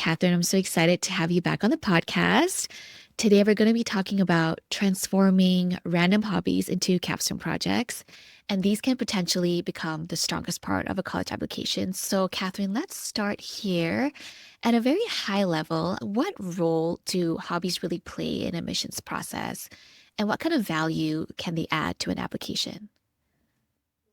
Kathryn. I'm so excited to have you back on the podcast. Today, we're going to be talking about transforming random hobbies into capstone projects, and these can potentially become the strongest part of a college application. So, Kathryn, let's start here. At a very high level, what role do hobbies really play in admissions process, and what kind of value can they add to an application?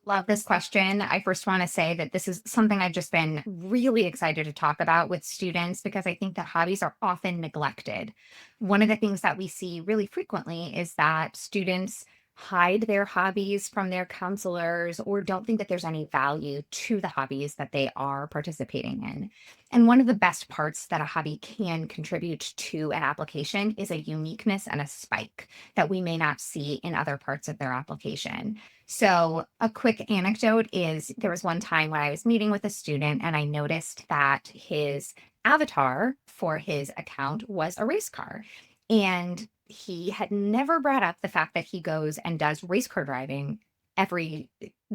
Love this question. I first want to say that this is something I've just been really excited to talk about with students because I think that hobbies are often neglected. One of the things that we see really frequently is that students hide their hobbies from their counselors or don't think that there's any value to the hobbies that they are participating in. And one of the best parts that a hobby can contribute to an application is a uniqueness and a spike that we may not see in other parts of their application. So, a quick anecdote is there was one time when I was meeting with a student and I noticed that his avatar for his account was a race car. And he had never brought up the fact that he goes and does race car driving every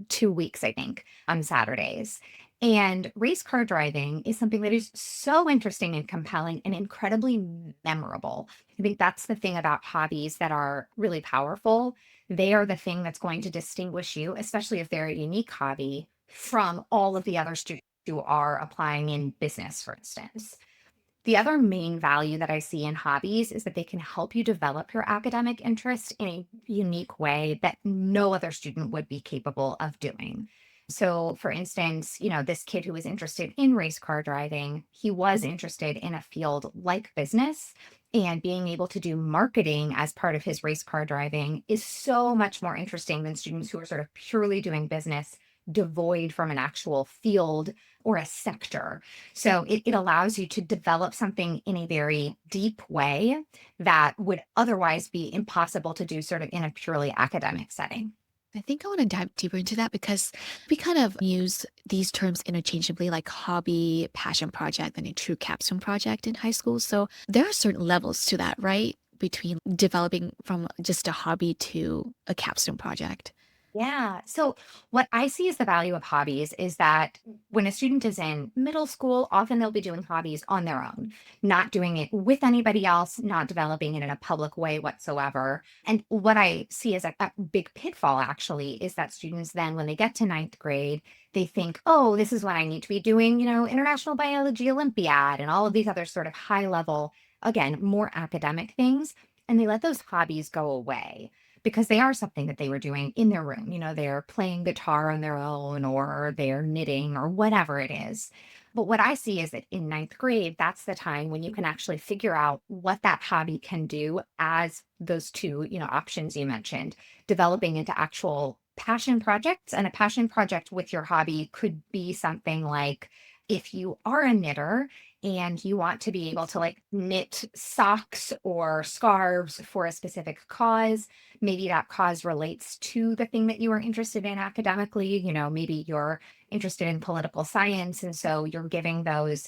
2 weeks, I think, on Saturdays. And race car driving is something that is so interesting and compelling and incredibly memorable. I think that's the thing about hobbies that are really powerful. They are the thing that's going to distinguish you, especially if they're a unique hobby, from all of the other students who are applying in business, for instance. The other main value that I see in hobbies is that they can help you develop your academic interest in a unique way that no other student would be capable of doing. So, for instance, this kid who was interested in race car driving, he was interested in a field like business. And being able to do marketing as part of his race car driving is so much more interesting than students who are sort of purely doing business, devoid from an actual field or a sector. So it allows you to develop something in a very deep way that would otherwise be impossible to do sort of in a purely academic setting. I think I want to dive deeper into that because we kind of use these terms interchangeably, like hobby, passion project, and a true capstone project in high school. So there are certain levels to that, right? Between developing from just a hobby to a capstone project. Yeah. So, what I see as the value of hobbies is that when a student is in middle school, often they'll be doing hobbies on their own, not doing it with anybody else, not developing it in a public way whatsoever. And what I see as a big pitfall actually is that students then, when they get to ninth grade, they think, oh, this is what I need to be doing, International Biology Olympiad and all of these other sort of high level, again, more academic things. And they let those hobbies go away because they are something that they were doing in their room. They're playing guitar on their own or they're knitting or whatever it is. But what I see is that in ninth grade, that's the time when you can actually figure out what that hobby can do as those two, options you mentioned, developing into actual passion projects. And a passion project with your hobby could be something like if you are a knitter and you want to be able to like knit socks or scarves for a specific cause. Maybe that cause relates to the thing that you are interested in academically. Maybe you're interested in political science. And so you're giving those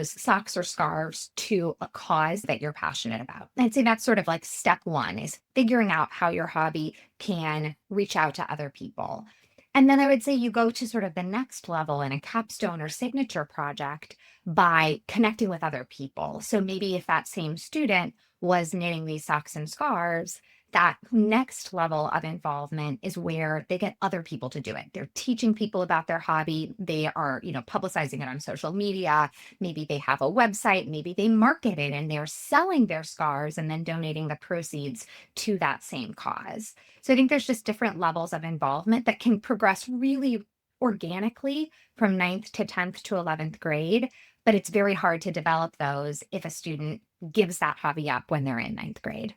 socks or scarves to a cause that you're passionate about. I'd say that's sort of like step one is figuring out how your hobby can reach out to other people. And then I would say you go to sort of the next level in a capstone or signature project by connecting with other people. So maybe if that same student was knitting these socks and scarves, that next level of involvement is where they get other people to do it. They're teaching people about their hobby. They are, publicizing it on social media. Maybe they have a website. Maybe they market it and they're selling their scarves and then donating the proceeds to that same cause. So I think there's just different levels of involvement that can progress really organically from ninth to 10th to 11th grade. But it's very hard to develop those if a student gives that hobby up when they're in ninth grade.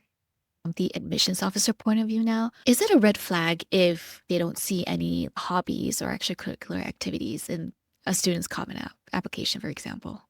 The admissions officer point of view now, is it a red flag if they don't see any hobbies or extracurricular activities in a student's common application, for example?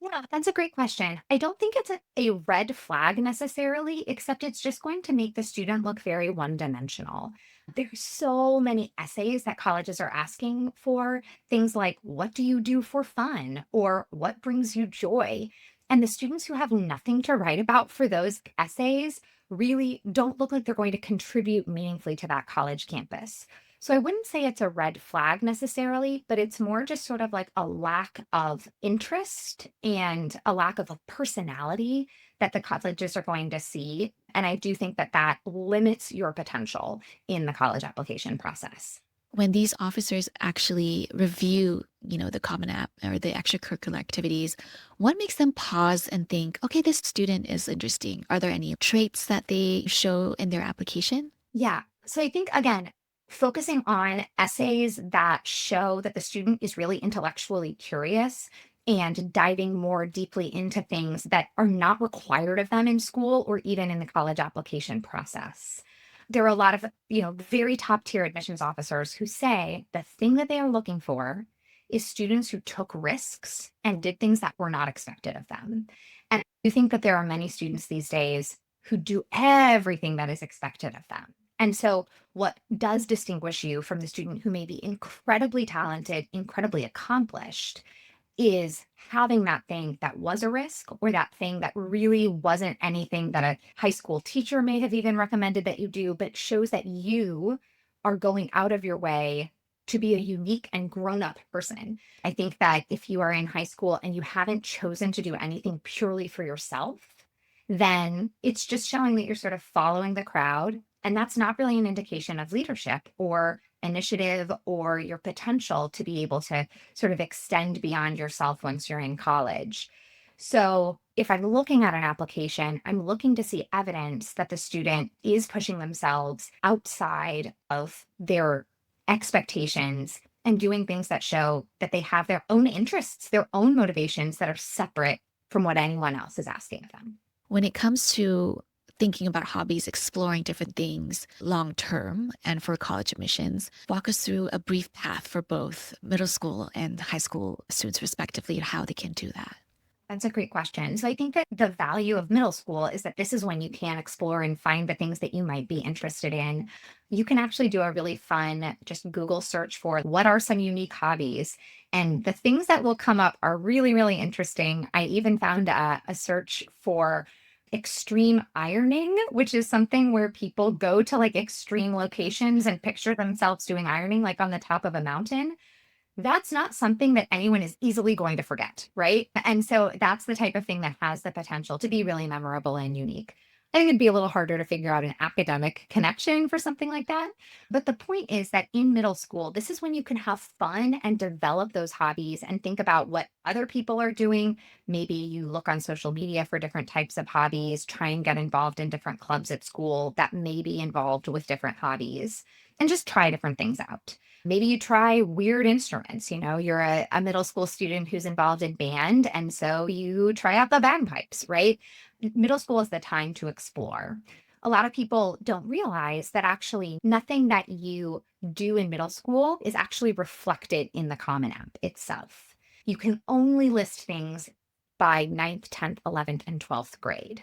Yeah, that's a great question. I don't think it's a red flag necessarily, except it's just going to make the student look very one dimensional. There's so many essays that colleges are asking for things like, what do you do for fun? Or what brings you joy? And the students who have nothing to write about for those essays really don't look like they're going to contribute meaningfully to that college campus. So I wouldn't say it's a red flag necessarily, but it's more just sort of like a lack of interest and a lack of a personality that the colleges are going to see. And I do think that that limits your potential in the college application process. When these officers actually review, the Common App or the extracurricular activities, what makes them pause and think, okay, this student is interesting? Are there any traits that they show in their application? Yeah. So I think, again, focusing on essays that show that the student is really intellectually curious and diving more deeply into things that are not required of them in school or even in the college application process. There are a lot of, very top tier admissions officers who say the thing that they are looking for is students who took risks and did things that were not expected of them. And I do think that there are many students these days who do everything that is expected of them. And so, what does distinguish you from the student who may be incredibly talented, incredibly accomplished, is having that thing that was a risk or that thing that really wasn't anything that a high school teacher may have even recommended that you do, but shows that you are going out of your way to be a unique and grown up person. I think that if you are in high school and you haven't chosen to do anything purely for yourself, then it's just showing that you're sort of following the crowd. And that's not really an indication of leadership or initiative or your potential to be able to sort of extend beyond yourself once you're in college. So, if I'm looking at an application, I'm looking to see evidence that the student is pushing themselves outside of their expectations and doing things that show that they have their own interests, their own motivations that are separate from what anyone else is asking of them. When it comes to thinking about hobbies, exploring different things long term and for college admissions, walk us through a brief path for both middle school and high school students, respectively, and how they can do that. That's a great question. So I think that the value of middle school is that this is when you can explore and find the things that you might be interested in. You can actually do a really fun just Google search for what are some unique hobbies. And the things that will come up are really, really interesting. I even found a search for extreme ironing, which is something where people go to like extreme locations and picture themselves doing ironing, like on the top of a mountain. That's not something that anyone is easily going to forget, right? And so that's the type of thing that has the potential to be really memorable and unique. I think it'd be a little harder to figure out an academic connection for something like that. But the point is that in middle school, this is when you can have fun and develop those hobbies and think about what other people are doing. Maybe you look on social media for different types of hobbies, try and get involved in different clubs at school that may be involved with different hobbies, and just try different things out. Maybe you try weird instruments. You're a middle school student who's involved in band. And so you try out the bagpipes, right? Middle school is the time to explore. A lot of people don't realize that actually nothing that you do in middle school is actually reflected in the Common App itself. You can only list things by ninth, 10th, 11th, and 12th grade.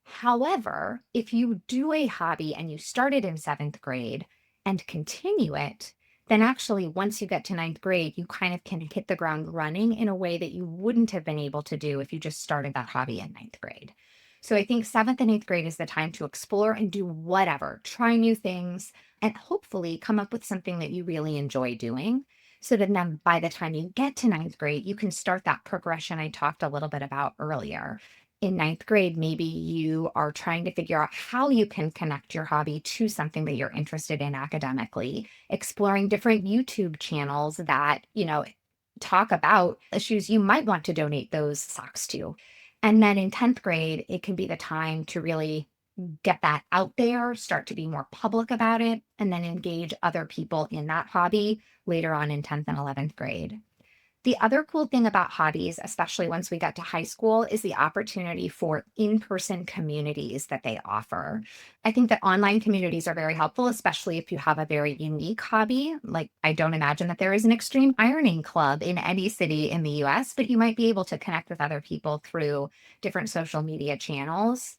However, if you do a hobby and you started in seventh grade and continue it, then actually, once you get to ninth grade, you kind of can hit the ground running in a way that you wouldn't have been able to do if you just started that hobby in ninth grade. So I think seventh and eighth grade is the time to explore and do whatever, try new things, and hopefully come up with something that you really enjoy doing. So that then by the time you get to ninth grade, you can start that progression I talked a little bit about earlier. In ninth grade, maybe you are trying to figure out how you can connect your hobby to something that you're interested in academically, exploring different YouTube channels that, talk about issues you might want to donate those socks to. And then in 10th grade, it can be the time to really get that out there, start to be more public about it, and then engage other people in that hobby later on in 10th and 11th grade. The other cool thing about hobbies, especially once we get to high school, is the opportunity for in person communities that they offer. I think that online communities are very helpful, especially if you have a very unique hobby. Like, I don't imagine that there is an extreme ironing club in any city in the US, but you might be able to connect with other people through different social media channels.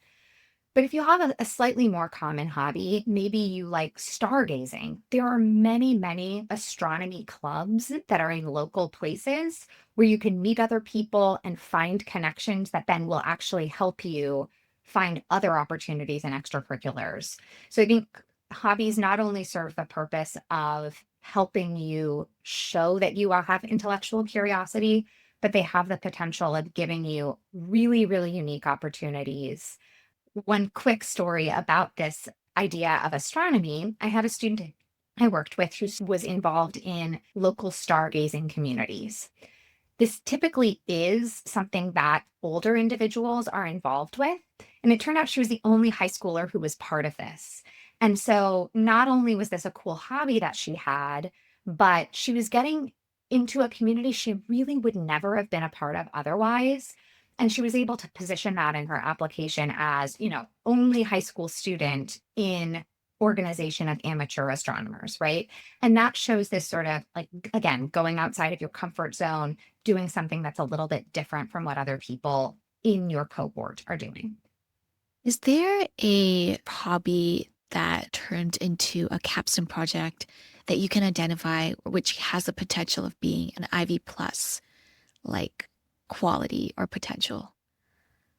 But if you have a slightly more common hobby, maybe you like stargazing. There are many, many astronomy clubs that are in local places where you can meet other people and find connections that then will actually help you find other opportunities and extracurriculars. So I think hobbies not only serve the purpose of helping you show that you have intellectual curiosity, but they have the potential of giving you really, really unique opportunities. One quick story about this idea of astronomy. I had a student I worked with who was involved in local stargazing communities. This typically is something that older individuals are involved with. And it turned out she was the only high schooler who was part of this. And so not only was this a cool hobby that she had, but she was getting into a community she really would never have been a part of otherwise. And she was able to position that in her application as, only high school student in organization of amateur astronomers, right? And that shows this sort of like, again, going outside of your comfort zone, doing something that's a little bit different from what other people in your cohort are doing. Is there a hobby that turned into a capstone project that you can identify which has the potential of being an Ivy plus, like quality or potential?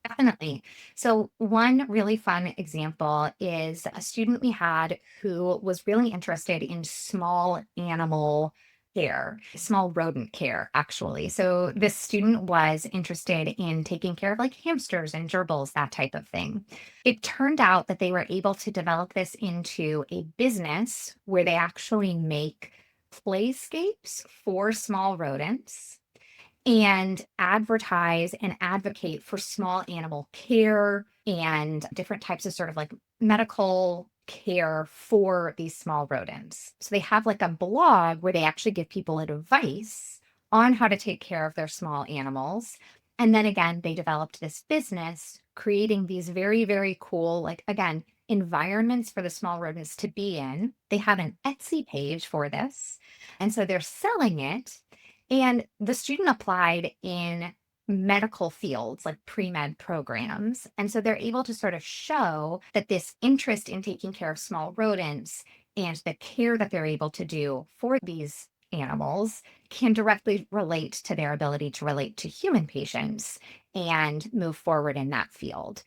Definitely. So, one really fun example is a student we had who was really interested in small animal care, small rodent care, actually. So, this student was interested in taking care of like hamsters and gerbils, that type of thing. It turned out that they were able to develop this into a business where they actually make playscapes for small rodents and advertise and advocate for small animal care and different types of sort of like medical care for these small rodents. So they have like a blog where they actually give people advice on how to take care of their small animals. And then again, they developed this business creating these very, very cool, like again, environments for the small rodents to be in. They have an Etsy page for this. And so they're selling it, and the student applied in medical fields like pre-med programs. And so they're able to sort of show that this interest in taking care of small rodents and the care that they're able to do for these animals can directly relate to their ability to relate to human patients and move forward in that field.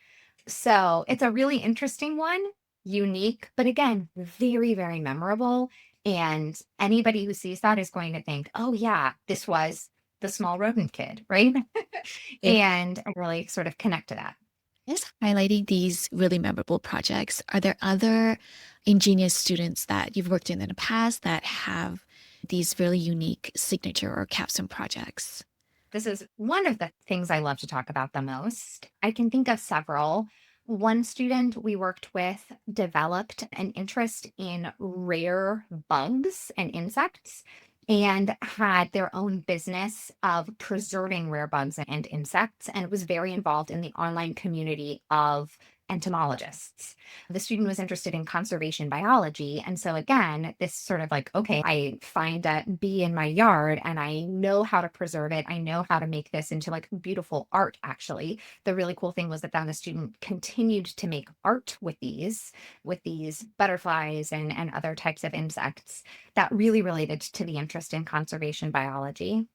So it's a really interesting one, unique, but again, very, very memorable. And anybody who sees that is going to think, oh, yeah, this was the small rodent kid, right? And really sort of connect to that. Just highlighting these really memorable projects, are there other InGenius students that you've worked in the past that have these really unique signature or capstone projects? This is one of the things I love to talk about the most. I can think of several. One student we worked with developed an interest in rare bugs and insects and had their own business of preserving rare bugs and insects, and was very involved in the online community of entomologists. The student was interested in conservation biology. And so, again, this sort of like, okay, I find a bee in my yard and I know how to preserve it. I know how to make this into like beautiful art, actually. The really cool thing was that then the student continued to make art with these butterflies and other types of insects that really related to the interest in conservation biology.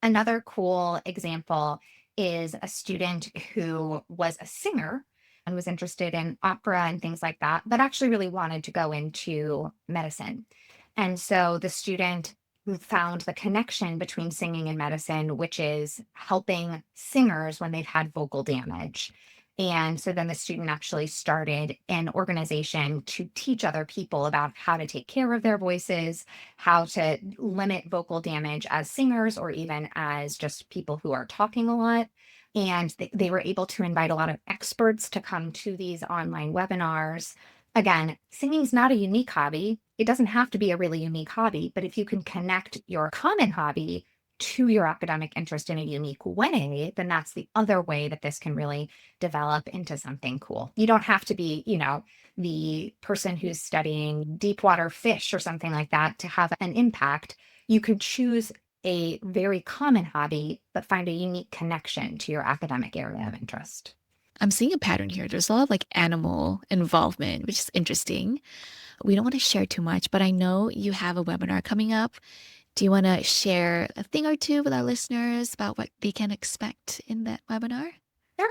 Another cool example is a student who was a singer and was interested in opera and things like that, but actually really wanted to go into medicine. And so the student who found the connection between singing and medicine, which is helping singers when they've had vocal damage. And so then the student actually started an organization to teach other people about how to take care of their voices, how to limit vocal damage as singers or even as just people who are talking a lot. And they were able to invite a lot of experts to come to these online webinars. Again, singing is not a unique hobby. It doesn't have to be a really unique hobby, but if you can connect your common hobby to your academic interest in a unique way, then that's the other way that this can really develop into something cool. You don't have to be, the person who's studying deep water fish or something like that to have an impact. You could choose a very common hobby, but find a unique connection to your academic area of interest. I'm seeing a pattern here. There's a lot of like animal involvement, which is interesting. We don't want to share too much, but I know you have a webinar coming up. Do you want to share a thing or two with our listeners about what they can expect in that webinar?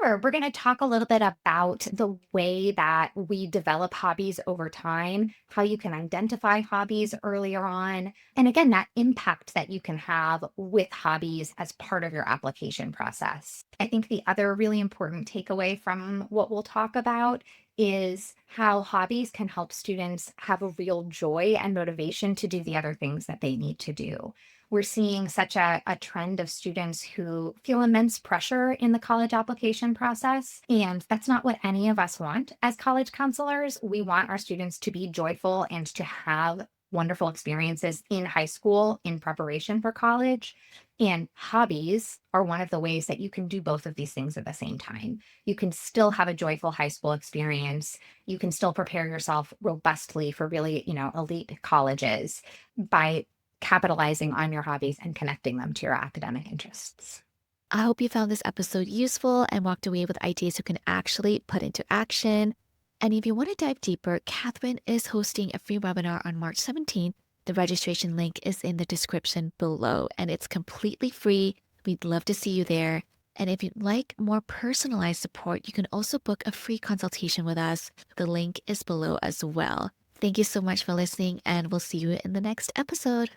Sure. We're going to talk a little bit about the way that we develop hobbies over time, how you can identify hobbies earlier on, and again, that impact that you can have with hobbies as part of your application process. I think the other really important takeaway from what we'll talk about is how hobbies can help students have a real joy and motivation to do the other things that they need to do. We're seeing such a trend of students who feel immense pressure in the college application process. And that's not what any of us want as college counselors. We want our students to be joyful and to have wonderful experiences in high school in preparation for college. And hobbies are one of the ways that you can do both of these things at the same time. You can still have a joyful high school experience. You can still prepare yourself robustly for really, elite colleges by capitalizing on your hobbies and connecting them to your academic interests. I hope you found this episode useful and walked away with ideas you can actually put into action. And if you want to dive deeper, Kathryn is hosting a free webinar on March 17th. The registration link is in the description below, and it's completely free. We'd love to see you there. And if you'd like more personalized support, you can also book a free consultation with us. The link is below as well. Thank you so much for listening, and we'll see you in the next episode.